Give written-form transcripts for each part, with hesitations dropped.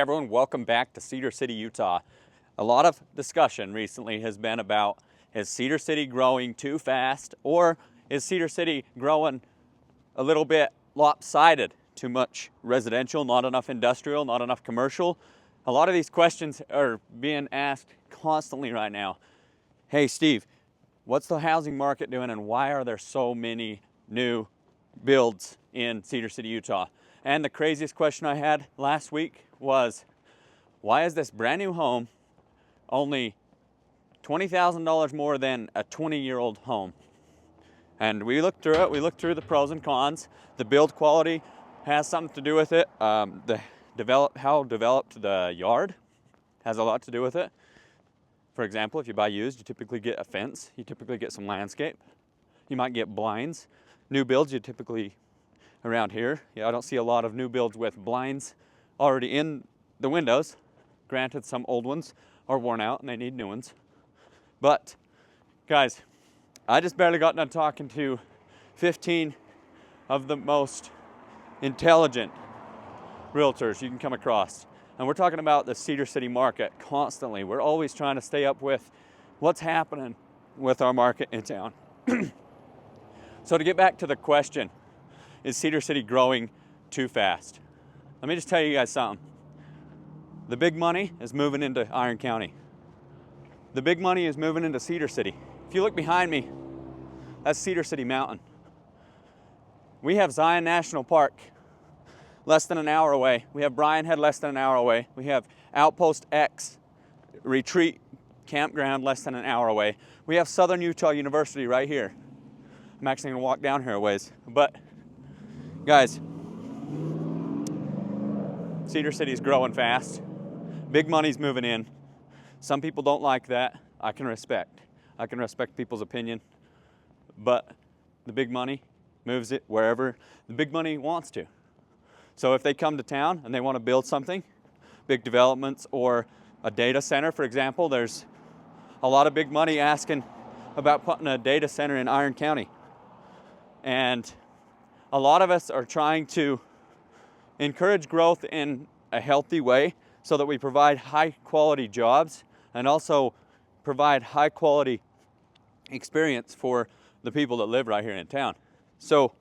Everyone, welcome back to Cedar City, Utah. A lot of discussion recently has been about, is Cedar City growing too fast, or is Cedar City growing a little bit lopsided? Too much residential, not enough industrial, not enough commercial. A lot of these questions are being asked constantly right now. Hey Steve, what's the housing market doing and why are there so many new builds in Cedar City, Utah? And the craziest question I had last week was, why is this brand new home only $20,000 more than a 20-year-old home? And we looked through it, we looked through the pros and cons. The build quality has something to do with it. How developed the yard has a lot to do with it. For example, if you buy used, you typically get a fence, you typically get some landscape, you might get blinds. New builds, you typically, around here, I don't see a lot of new builds with blinds already in the windows. Granted, some old ones are worn out and they need new ones. But guys, I just barely got done talking to 15 of the most intelligent realtors you can come across. And we're talking about the Cedar City market constantly. We're always trying to stay up with what's happening with our market in town. So to get back to the question, is Cedar City growing too fast? Let me just tell you guys something. The big money is moving into Iron County. The big money is moving into Cedar City. If you look behind me, that's Cedar City Mountain. We have Zion National Park less than an hour away. We have Redhead less than an hour away. We have Outpost X Retreat Campground less than an hour away. We have Southern Utah University right here. I'm actually gonna walk down here a ways. But guys, Cedar City's growing fast. Big money's moving in. Some people don't like that. I can respect people's opinion. But the big money moves it wherever the big money wants to. So if they come to town and they want to build something, big developments or a data center, for example, there's a lot of big money asking about putting a data center in Iron County. And a lot of us are trying to encourage growth in a healthy way so that we provide high quality jobs and also provide high quality experience for the people that live right here in town. So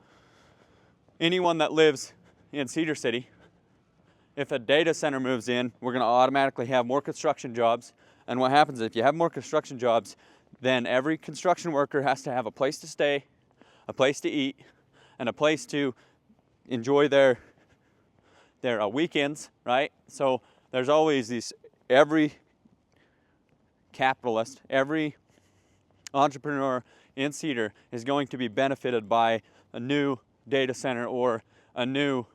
anyone that lives in Cedar City, if a data center moves in, we're going to automatically have more construction jobs. And what happens if you have more construction jobs, then every construction worker has to have a place to stay, a place to eat, and a place to enjoy their weekends, right? So there's always every capitalist, every entrepreneur in Cedar is going to be benefited by a new data center or a new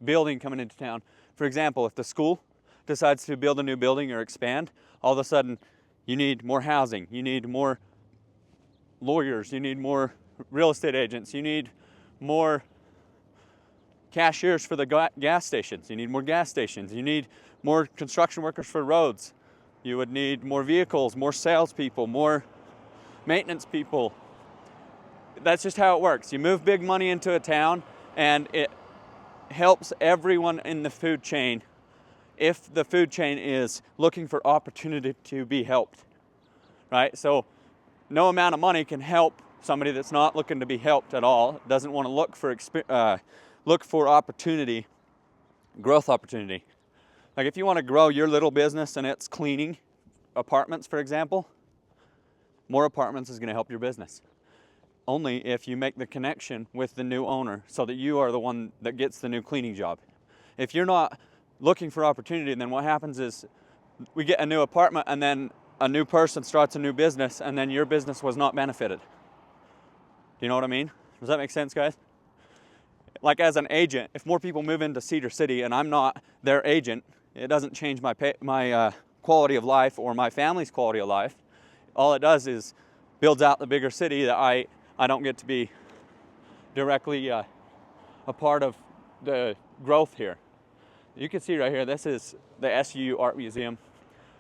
building coming into town. For example, if the school decides to build a new building or expand, all of a sudden you need more housing, you need more lawyers, you need more real estate agents, you need more cashiers for the gas stations, you need more gas stations, you need more construction workers for roads, you would need more vehicles, more salespeople, more maintenance people. That's just how it works. You move big money into a town and it helps everyone in the food chain if the food chain is looking for opportunity to be helped, right? So no amount of money can help somebody that's not looking to be helped at all, doesn't want to look for opportunity, growth opportunity. Like if you want to grow your little business and it's cleaning apartments, for example, more apartments is going to help your business. Only if you make the connection with the new owner so that you are the one that gets the new cleaning job. If you're not looking for opportunity, then what happens is we get a new apartment and then a new person starts a new business and then your business was not benefited. Do you know what I mean? Does that make sense, guys? Like as an agent, if more people move into Cedar City and I'm not their agent, it doesn't change my quality of life or my family's quality of life. All it does is builds out the bigger city that I don't get to be directly a part of the growth here. You can see right here, this is the SU Art Museum.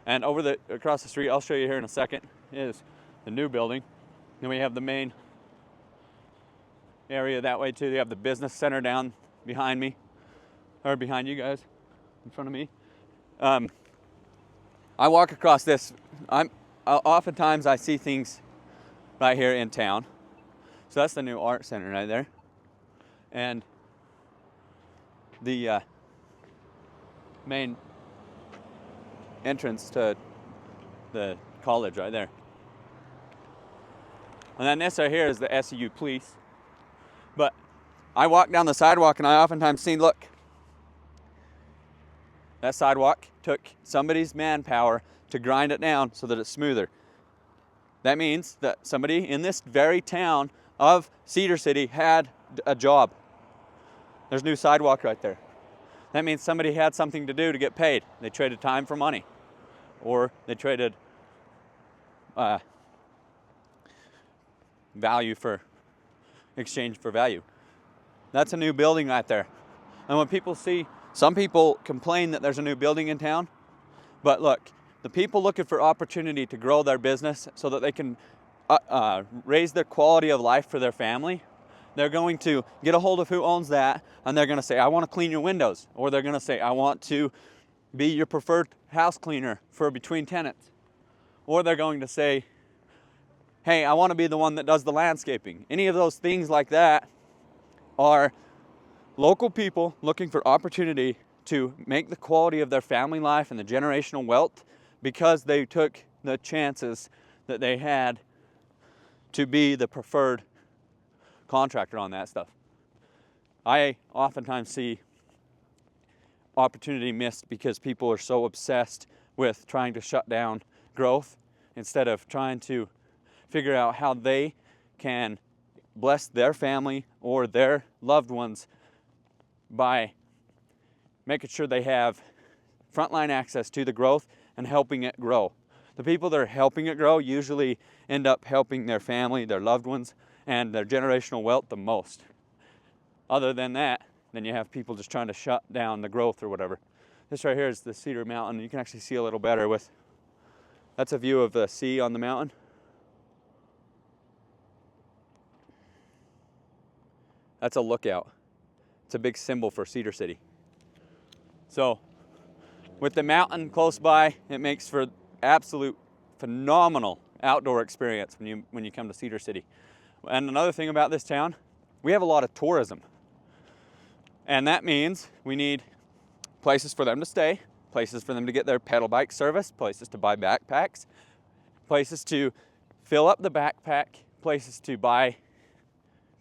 And across the street, I'll show you here in a second, is the new building. Then we have the main area that way too. They have the business center down behind me, or behind you guys, in front of me. I walk across this. Oftentimes I see things right here in town. So that's the new art center right there, and the main entrance to the college right there. And then this right here is the SEU police. But I walk down the sidewalk and I oftentimes see, look, that sidewalk took somebody's manpower to grind it down so that it's smoother. That means that somebody in this very town of Cedar City had a job. There's new sidewalk right there. That means somebody had something to do to get paid. They traded time for money, or they traded value for exchange for value. That's a new building right there. And when people see, some people complain that there's a new building in town, but look, the people looking for opportunity to grow their business so that they can raise their quality of life for their family, they're going to get a hold of who owns that, and they're going to say, I want to clean your windows. Or they're going to say, I want to be your preferred house cleaner for between tenants. Or they're going to say, hey, I want to be the one that does the landscaping. Any of those things like that are local people looking for opportunity to make the quality of their family life and the generational wealth because they took the chances that they had to be the preferred contractor on that stuff. I oftentimes see opportunity missed because people are so obsessed with trying to shut down growth instead of trying to figure out how they can bless their family or their loved ones by making sure they have frontline access to the growth and helping it grow. The people that are helping it grow usually end up helping their family, their loved ones, and their generational wealth the most. Other than that, then you have people just trying to shut down the growth or whatever. This right here is the Cedar Mountain. You can actually see a little better with, that's a view of the sea on the mountain. That's a lookout. It's a big symbol for Cedar City. So with the mountain close by, it makes for absolute phenomenal outdoor experience when you come to Cedar City. And another thing about this town, we have a lot of tourism. And that means we need places for them to stay, places for them to get their pedal bike service, places to buy backpacks, places to fill up the backpack, places to buy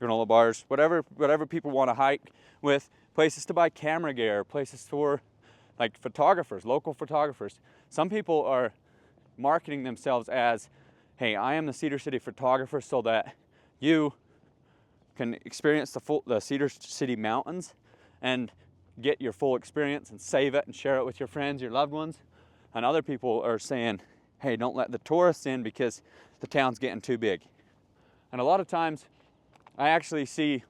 granola bars, whatever people want to hike with, places to buy camera gear, places for like photographers, local photographers. Some people are marketing themselves as, hey, I am the Cedar City photographer so that you can experience the Cedar City mountains and get your full experience and save it and share it with your friends, your loved ones. And other people are saying, hey, don't let the tourists in because the town's getting too big. And a lot of times I actually see,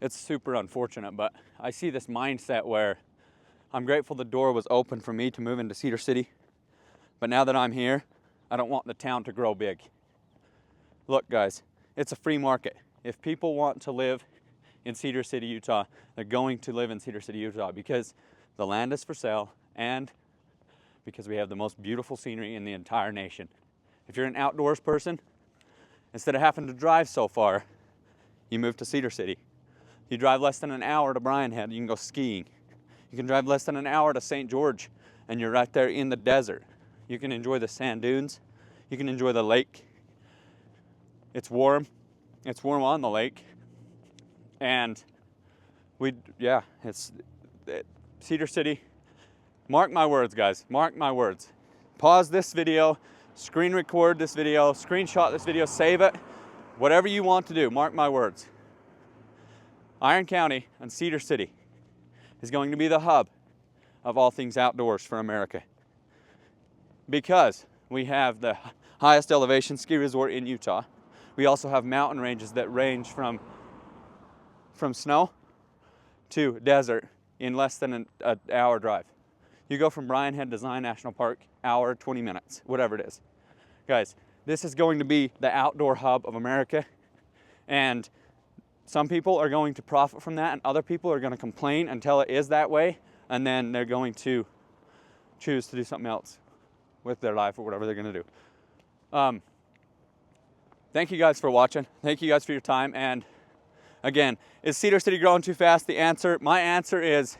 it's super unfortunate, but I see this mindset where I'm grateful the door was open for me to move into Cedar City, but now that I'm here, I don't want the town to grow big. Look, guys, it's a free market. If people want to live in Cedar City, Utah, they're going to live in Cedar City, Utah because the land is for sale and because we have the most beautiful scenery in the entire nation. If you're an outdoors person, instead of having to drive so far, you move to Cedar City. You drive less than an hour to Redhead, you can go skiing. You can drive less than an hour to St. George, and you're right there in the desert. You can enjoy the sand dunes. You can enjoy the lake. It's warm. It's warm on the lake. And Cedar City. Mark my words, guys. Mark my words. Pause this video, screen record this video, screenshot this video, save it. Whatever you want to do, mark my words. Iron County and Cedar City is going to be the hub of all things outdoors for America. Because we have the highest elevation ski resort in Utah. We also have mountain ranges that range from snow to desert in less than an hour drive. You go from Redhead to Zion National Park, hour, 20 minutes, whatever it is. Guys, this is going to be the outdoor hub of America, and some people are going to profit from that, and other people are going to complain until it is that way, and then they're going to choose to do something else with their life or whatever they're going to do. Thank you guys for watching. Thank you guys for your time. And again, is Cedar City growing too fast? My answer is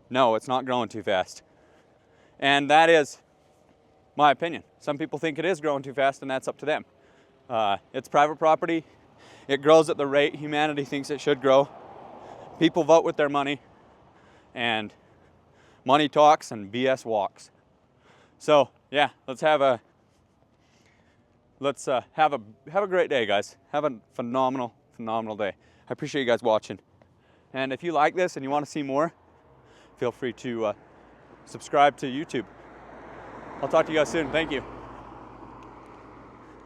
no, it's not growing too fast. And that is my opinion. Some people think it is growing too fast, and that's up to them. It's private property. It grows at the rate humanity thinks it should grow. People vote with their money, and money talks and BS walks. So yeah, let's have a great day, guys. Have a phenomenal day. I appreciate you guys watching. And if you like this and you want to see more, feel free to subscribe to YouTube. I'll talk to you guys soon. Thank you.